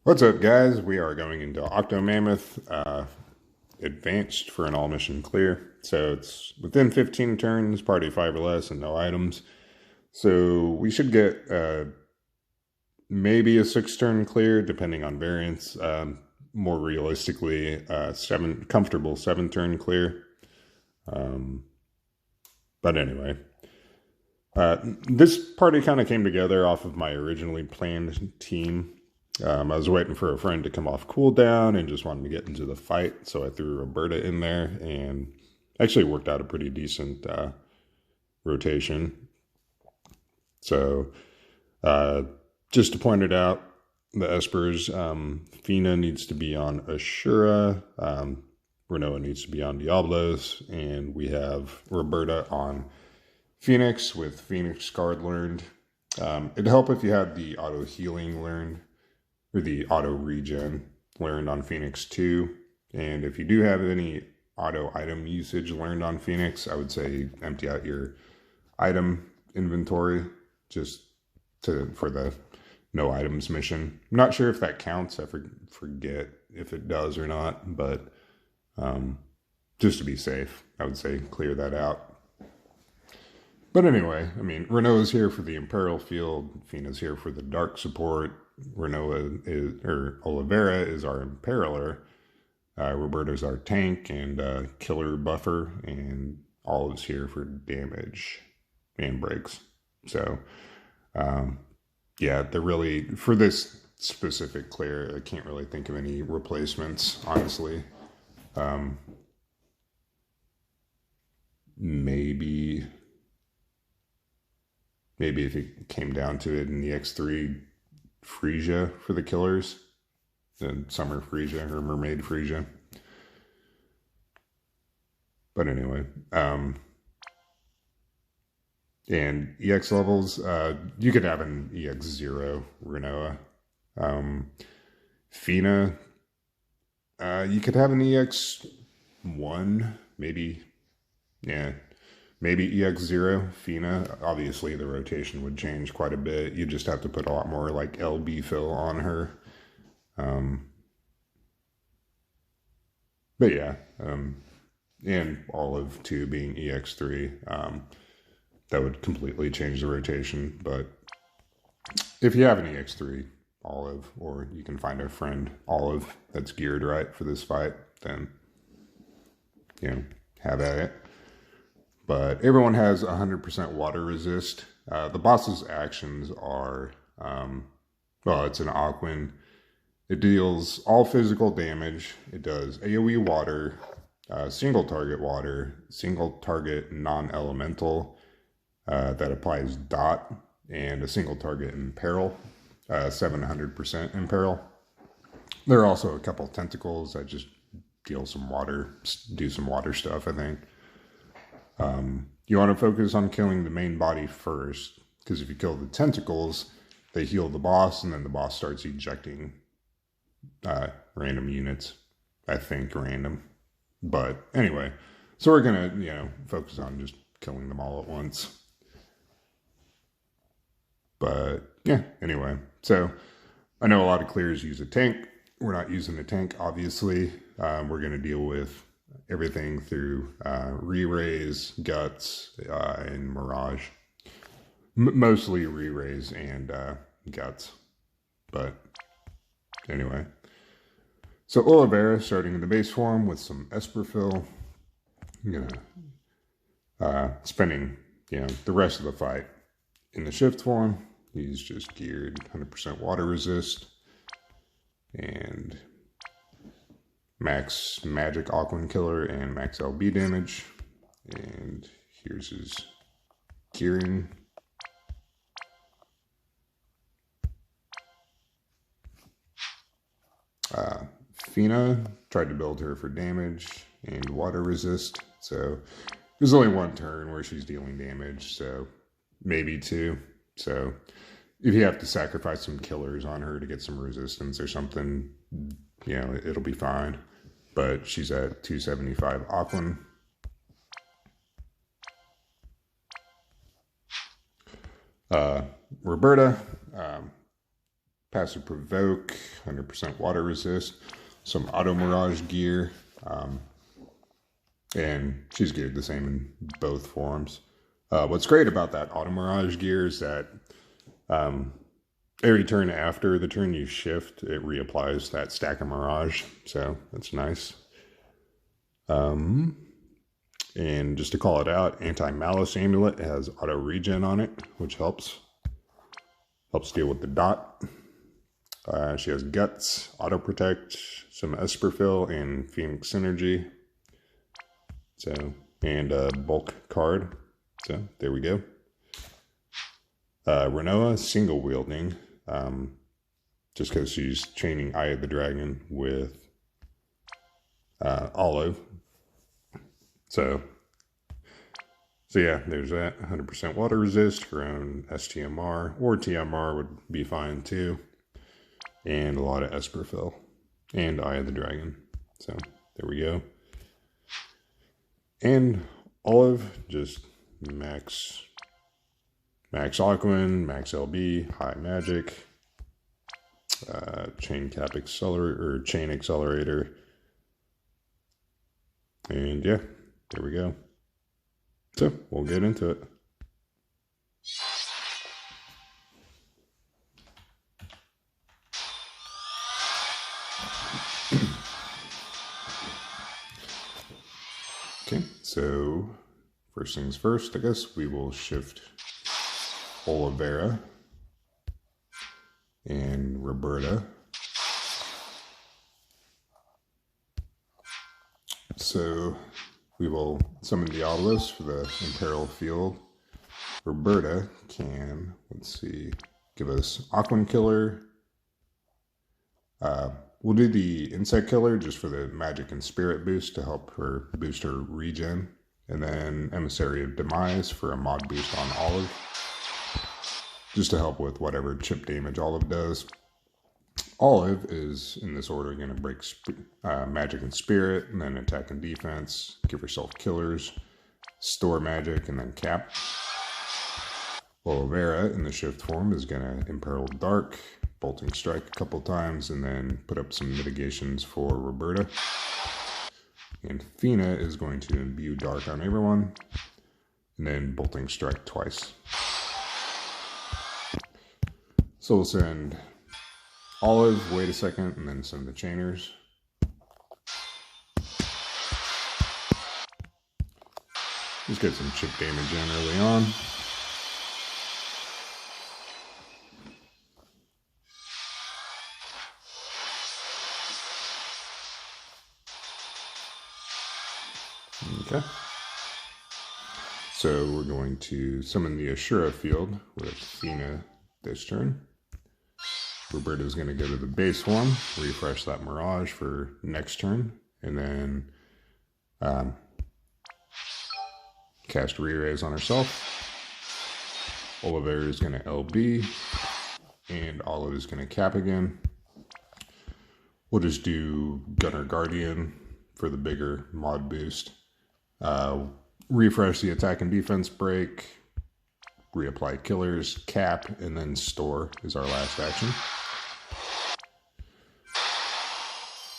What's up, guys? We are going into Octomammoth Advanced for an all mission clear. So it's within 15 turns, party 5 or less, and no items. So we should get maybe a 6-turn clear, depending on variance. More realistically, comfortable 7-turn clear. But anyway, this party kind of came together off of my originally planned team. I was waiting for a friend to come off cooldown and just wanted to get into the fight, so I threw Roberta in there and actually worked out a pretty decent rotation. So just to point it out, the Espers, Fina needs to be on Ashura, Renoa needs to be on Diablos, and we have Roberta on Phoenix with Phoenix Guard learned. It'd help if you had the auto healing learned, or the auto regen learned on Phoenix 2. And if you do have any auto item usage learned on Phoenix, I would say empty out your item inventory just for the no items mission. I'm not sure if that counts. I forget if it does or not, but just to be safe, I would say clear that out. But anyway, I mean, Renoa's here for the Imperial field, Fina's here for the dark support, Olivera is our Imperialer, Roberta's our tank and killer buffer, and Olive's here for damage and breaks. So, yeah, they're really, for this specific clear, I can't really think of any replacements, honestly. Maybe if it came down to it in the X3, Frisia for the killers, the Summer Frisia or Mermaid Frisia. But anyway, and EX levels, you could have an EX0 Renoa. Fina, you could have an EX1, maybe, yeah. Maybe EX0, Fina. Obviously, the rotation would change quite a bit. You just have to put a lot more like LB fill on her. But yeah, and Olive 2 being EX3, that would completely change the rotation. But if you have an EX3 Olive, or you can find a friend Olive that's geared right for this fight, then, you know, have at it. But everyone has 100% water resist. The boss's actions are, well, it's an Aquin. It deals all physical damage. It does AoE water, single target non-elemental that applies dot, and a single target imperil, 700% imperil. There are also a couple tentacles that just deal some water, do some water stuff, I think. You want to focus on killing the main body first, because if you kill the tentacles, they heal the boss, and then the boss starts ejecting random units. I think random. But anyway, so we're going to, focus on just killing them all at once. But yeah, anyway. So I know a lot of clears use a tank. We're not using a tank, obviously. We're going to deal with everything through re-raise, guts, and mirage. Mostly re-raise and guts. But anyway. So Olivera starting in the base form with some Esper fill. I'm gonna spending the rest of the fight in the shift form. He's just geared 100% water resist and max magic Aquin killer and max LB damage. And here's his gearing. Fina tried to build her for damage and water resist. So there's only one turn where she's dealing damage, so maybe 2. So if you have to sacrifice some killers on her to get some resistance or something, it'll be fine. But she's at 275 Aquin. Roberta, passive provoke, 100% water resist, some auto mirage gear, and she's geared the same in both forms. What's great about that auto mirage gear is that every turn after the turn you shift, it reapplies that stack of mirage, so that's nice. And just to call it out, Anti-Malice Amulet has auto regen on it, which helps deal with the dot. She has Guts, Auto Protect, some Esperfill, and Phoenix Synergy. So, and a bulk card. So there we go. Renoa, single wielding, just because she's chaining Eye of the Dragon with Olive. So yeah, there's that. 100% water resist, her own STMR, or TMR would be fine too. And a lot of Esperfill and Eye of the Dragon. So there we go. And Olive, just max Aquin, max LB, high magic, chain accelerator. And yeah, there we go. So we'll get into it. Okay, so first things first, I guess we will shift Olivera and Roberta. So we will summon the Diabolos for the Imperiled Field. Roberta can, let's see, give us Aquan Killer. We'll do the Insect Killer just for the Magic and Spirit boost to help her boost her regen. And then Emissary of Demise for a mod boost on Olive, just to help with whatever chip damage Olive does. Olive is, in this order, going to break Magic and Spirit, and then attack and defense, give herself killers, store magic, and then cap. Olivera, in the shift form, is going to Imperil Dark, Bolting Strike a couple times, and then put up some mitigations for Roberta. And Fina is going to imbue Dark on everyone, and then Bolting Strike twice. So we'll send Olive, wait a second, and then send the Chainers. Just get some chip damage in early on. Okay. So we're going to summon the Ashura field with Fina this turn. Roberta is going to go to the base one, refresh that Mirage for next turn, and then cast Re-Raise on herself. Olivera is going to LB, and Olive is going to cap again. We'll just do Gunner Guardian for the bigger mod boost. Refresh the attack and defense break, reapply killers, cap, and then store is our last action.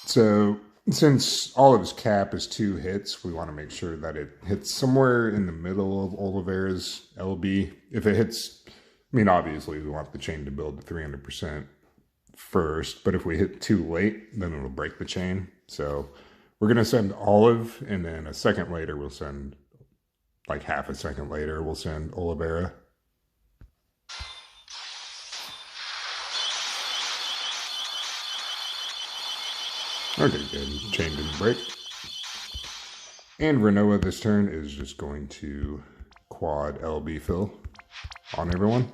So since Olive's cap is 2 hits, we want to make sure that it hits somewhere in the middle of Olivera's LB. If it hits, I mean, obviously we want the chain to build to 300% first, but if we hit too late, then it'll break the chain. So we're going to send Olive, and then a second later we'll send, like half a second later, we'll send Olivera. Okay, good. Chain didn't break. And Renoa this turn is just going to quad LB fill on everyone.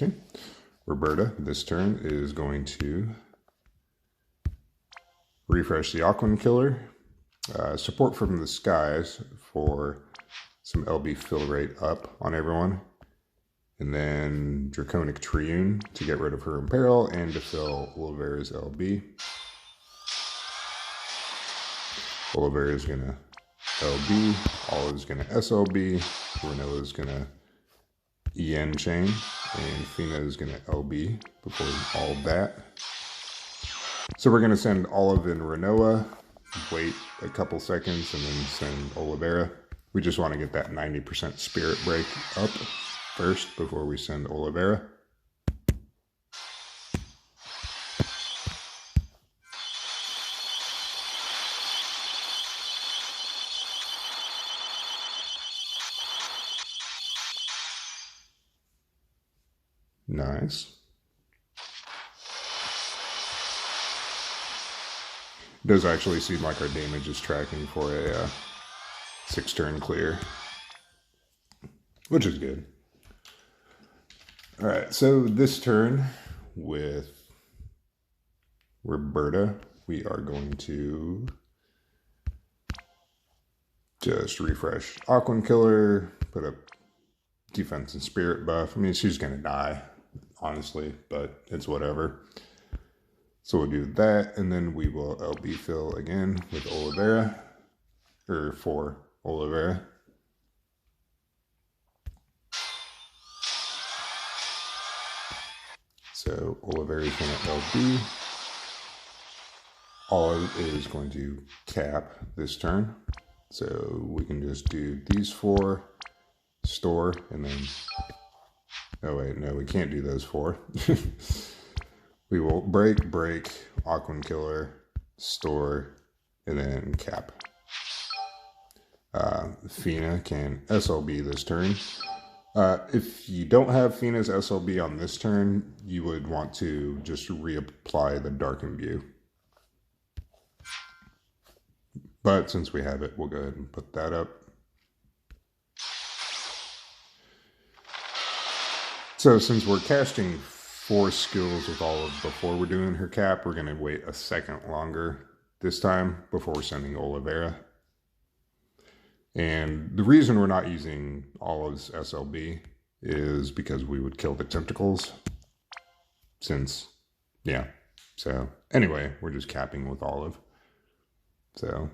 Okay, Roberta this turn is going to refresh the Aquan Killer, support from the skies for some LB fill rate up on everyone. And then Draconic Triune to get rid of her Imperil and to fill Olivera's LB. Olivera is going to LB, Olive's going to SLB, Renoa is going to EN chain, and Fina is going to LB before all of that. So we're going to send Olive and Renoa, wait a couple seconds, and then send Olivera. We just want to get that 90% spirit break up first before we send Olivera. Nice. It does actually seem like our damage is tracking for a 6-turn clear, which is good. All right, so this turn with Roberta, we are going to just refresh Aquan Killer, put up defense and spirit buff. I mean, she's going to die, honestly, but it's whatever. So we'll do that, and then we will LB fill again with Olivera, or for Olivera. So Olivera is going to LB. Olive is going to cap this turn. So we can just do these 4, store, and then... Oh wait, no, we can't do those 4. We will break, Aquan Killer, store, and then cap. Fina can SLB this turn. If you don't have Fina's SLB on this turn, you would want to just reapply the Dark Imbue. But since we have it, we'll go ahead and put that up. So since we're casting 4 skills with Olive before we're doing her cap, we're going to wait a second longer this time before we're sending Olivera. And the reason we're not using Olive's SLB is because we would kill the tentacles. Since, yeah. So anyway, we're just capping with Olive. So...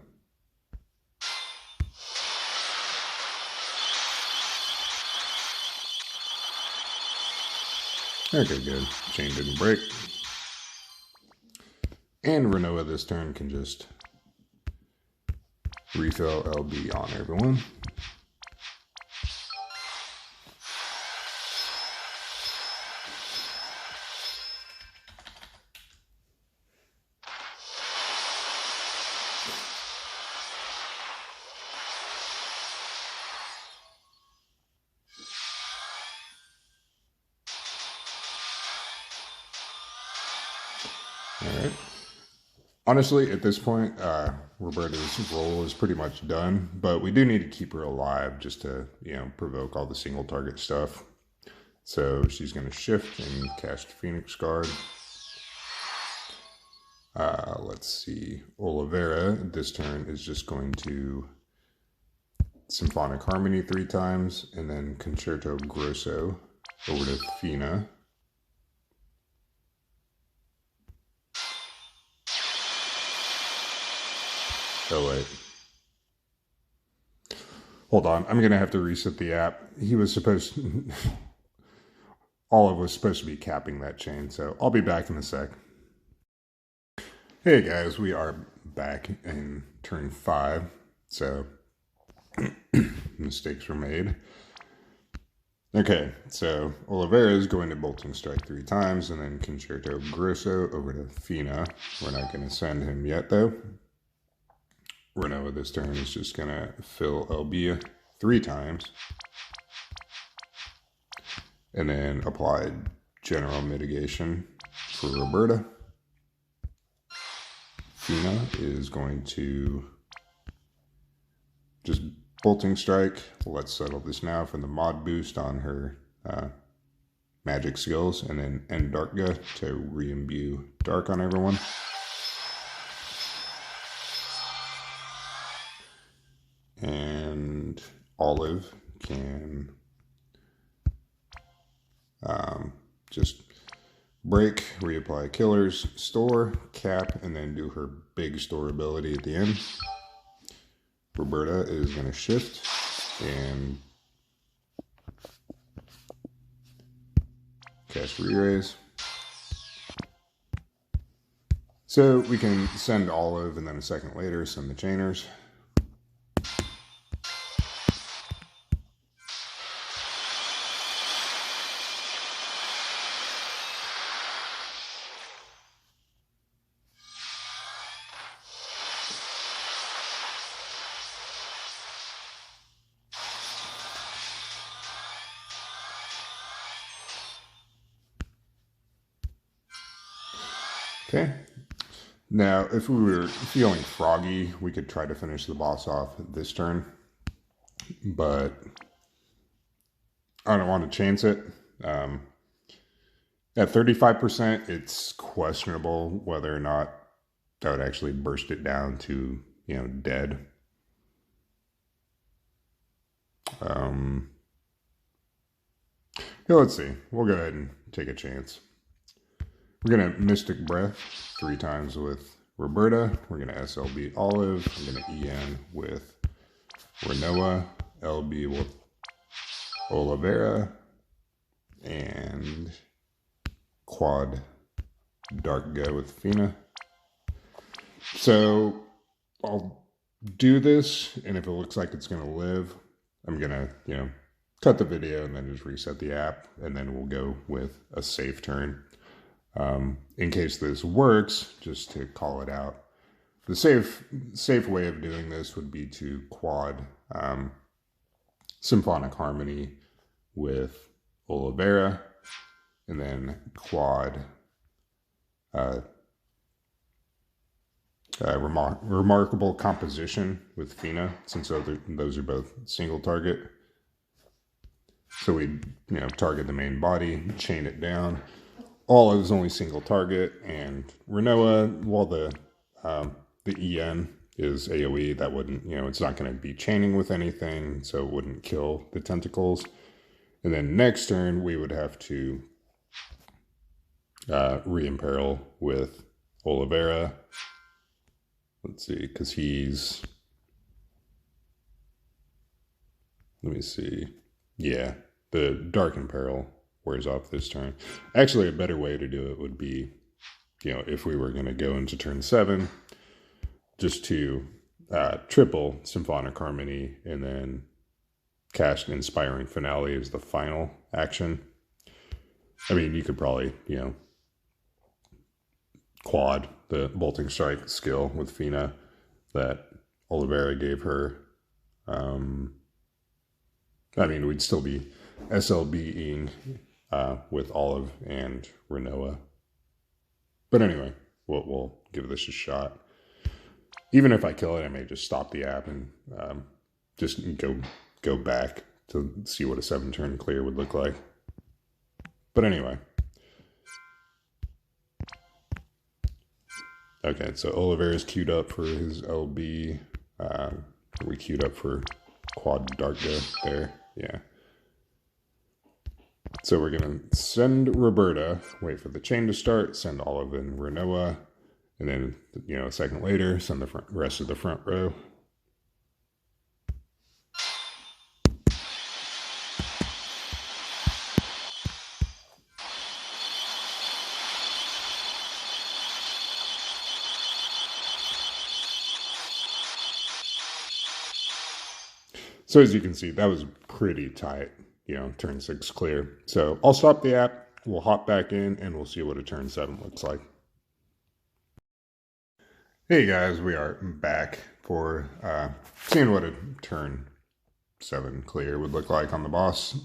Okay, good. Chain didn't break. And Renoa this turn can just refill LB on everyone. Alright. Honestly, at this point, Roberta's role is pretty much done, but we do need to keep her alive just to, provoke all the single target stuff. So she's going to shift and cast Phoenix Guard. Let's see. Olivera this turn is just going to Symphonic Harmony 3 times, and then Concerto Grosso over to Fina. Oh, wait. Hold on. I'm going to have to reset the app. He was supposed to... Olive was supposed to be capping that chain, so I'll be back in a sec. Hey guys, we are back in turn 5, so mistakes were made. Okay, so Olivera is going to Bolting Strike 3 times, and then Concerto Grosso over to Fina. We're not going to send him yet, though. Renoa this turn is just going to fill LB 3 times. And then apply General Mitigation for Roberta. Fina is going to just Bolting Strike. Let's settle this now for the mod boost on her magic skills. And then end Darkga to re-imbue Dark on everyone. And Olive can just break, reapply killers, store, cap, and then do her big store ability at the end. Roberta is going to shift and cast Re-Raise. So we can send Olive and then a second later send the Chainers. Okay. Now, if we were feeling froggy, we could try to finish the boss off this turn, but I don't want to chance it. At 35%, it's questionable whether or not that would actually burst it down to, dead. Let's see. We'll go ahead and take a chance. We're going to Mystic Breath 3 times with Roberta. We're going to SLB Olive. I'm going to EN with Renoa, LB with Oliveira, and Quad Dark Go with Fina. So I'll do this, and if it looks like it's going to live, I'm going to, cut the video and then just reset the app, and then we'll go with a safe turn. In case this works, just to call it out, the safe way of doing this would be to quad Symphonic Harmony with Oliveira, and then quad Remarkable Composition with Fina, since those are both single target. So we target the main body, chain it down. Olive is only single target, and Renoa, while the EN is AoE, that wouldn't, it's not going to be chaining with anything, so it wouldn't kill the tentacles. And then next turn, we would have to re-imperil with Oliveira. Let's see, because he's... Let me see. Yeah, the Dark Imperil wears off this turn. Actually, a better way to do it would be, if we were going to go into turn 7, just to triple Symphonic Harmony and then cast Inspiring Finale as the final action. I mean, you could probably, quad the Bolting Strike skill with Fina that Oliveira gave her. I mean, we'd still be SLBing with Olive and Renoa. But anyway, we'll give this a shot. Even if I kill it, I may just stop the app and just go back to see what a 7-turn clear would look like. But anyway. Okay, so Oliveira's queued up for his LB. We queued up for Quad Dark Go there. Yeah. So we're going to send Roberta, wait for the chain to start, send Olive and Renoa, and then, a second later, send the rest of the front row. So as you can see, that was pretty tight, turn 6 clear. So I'll stop the app, we'll hop back in, and we'll see what a turn 7 looks like. Hey guys, we are back for seeing what a turn 7 clear would look like on the boss.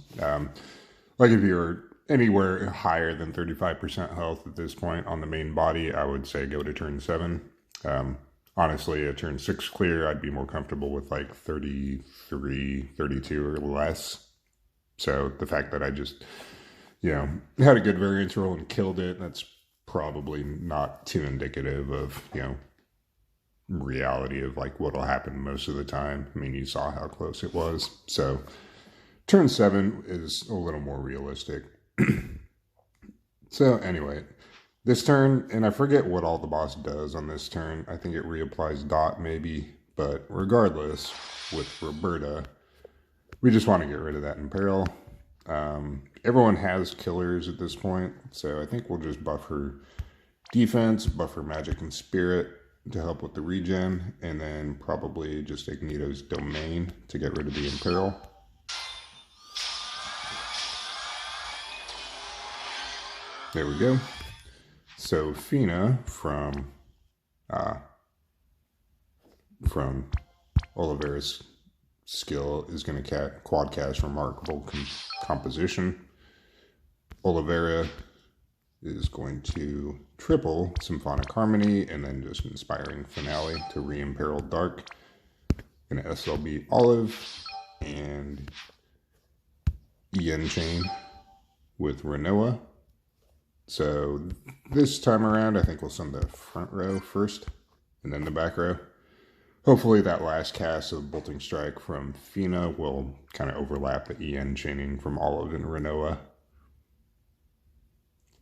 Like if you're anywhere higher than 35% health at this point on the main body, I would say go to turn 7. Honestly, a turn 6 clear, I'd be more comfortable with like 33, 32 or less. So the fact that I just, had a good variance roll and killed it, that's probably not too indicative of, reality of like what'll happen most of the time. I mean, you saw how close it was. So turn 7 is a little more realistic. So anyway, this turn, and I forget what all the boss does on this turn. I think it reapplies dot maybe, but regardless, with Roberta, we just want to get rid of that Imperil. Everyone has killers at this point, so I think we'll just buff her defense, buff her magic and spirit to help with the regen, and then probably just Ignito's Domain to get rid of the Imperil. There we go. So Fina from Olivera's skill is going to quad cast Remarkable Composition. Olivera is going to triple Symphonic Harmony and then just Inspiring Finale to re-imperil Dark. Going to SLB Olive and EN Chain with Renoa. So this time around, I think we'll send the front row first and then the back row. Hopefully that last cast of Bolting Strike from Fina will kind of overlap the EN chaining from Olive and Renoa.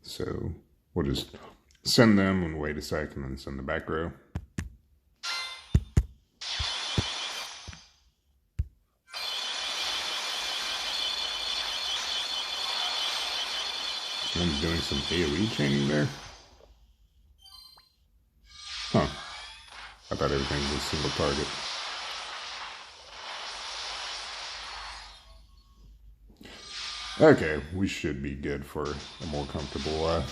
So we'll just send them and wait a sec and then send the back row. Someone's doing some AoE chaining there. Huh. I thought everything was a single target. Okay, we should be good for a more comfortable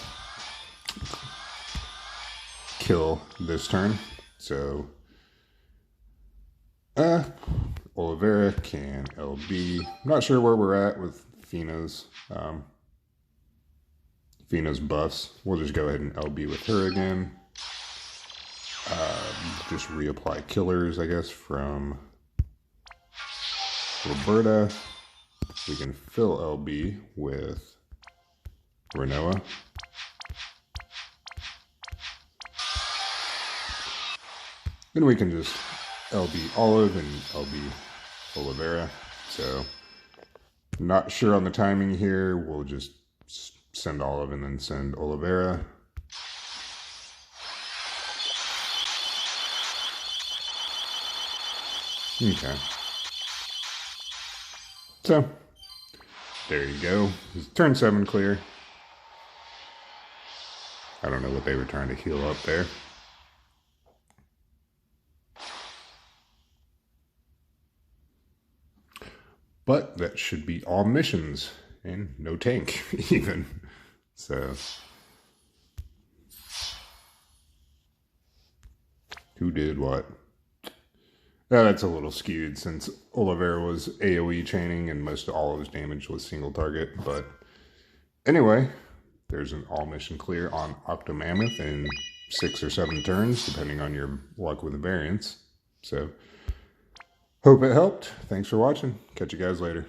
kill this turn. So, Olivera can LB. I'm not sure where we're at with Fina's buffs. We'll just go ahead and LB with her again. Just reapply killers, I guess, from Roberta. We can fill LB with Renoa. Then we can just LB Olive and LB Olivera. So, not sure on the timing here. We'll just send Olive and then send Olivera. Okay. So, there you go. Turn 7 clear. I don't know what they were trying to heal up there. But that should be all missions. And no tank, even. So, who did what? That's a little skewed since Olivera was AoE chaining and most of Olive's damage was single target. But anyway, there's an all mission clear on Octomammoth in 6 or 7 turns, depending on your luck with the variants. So, hope it helped. Thanks for watching. Catch you guys later.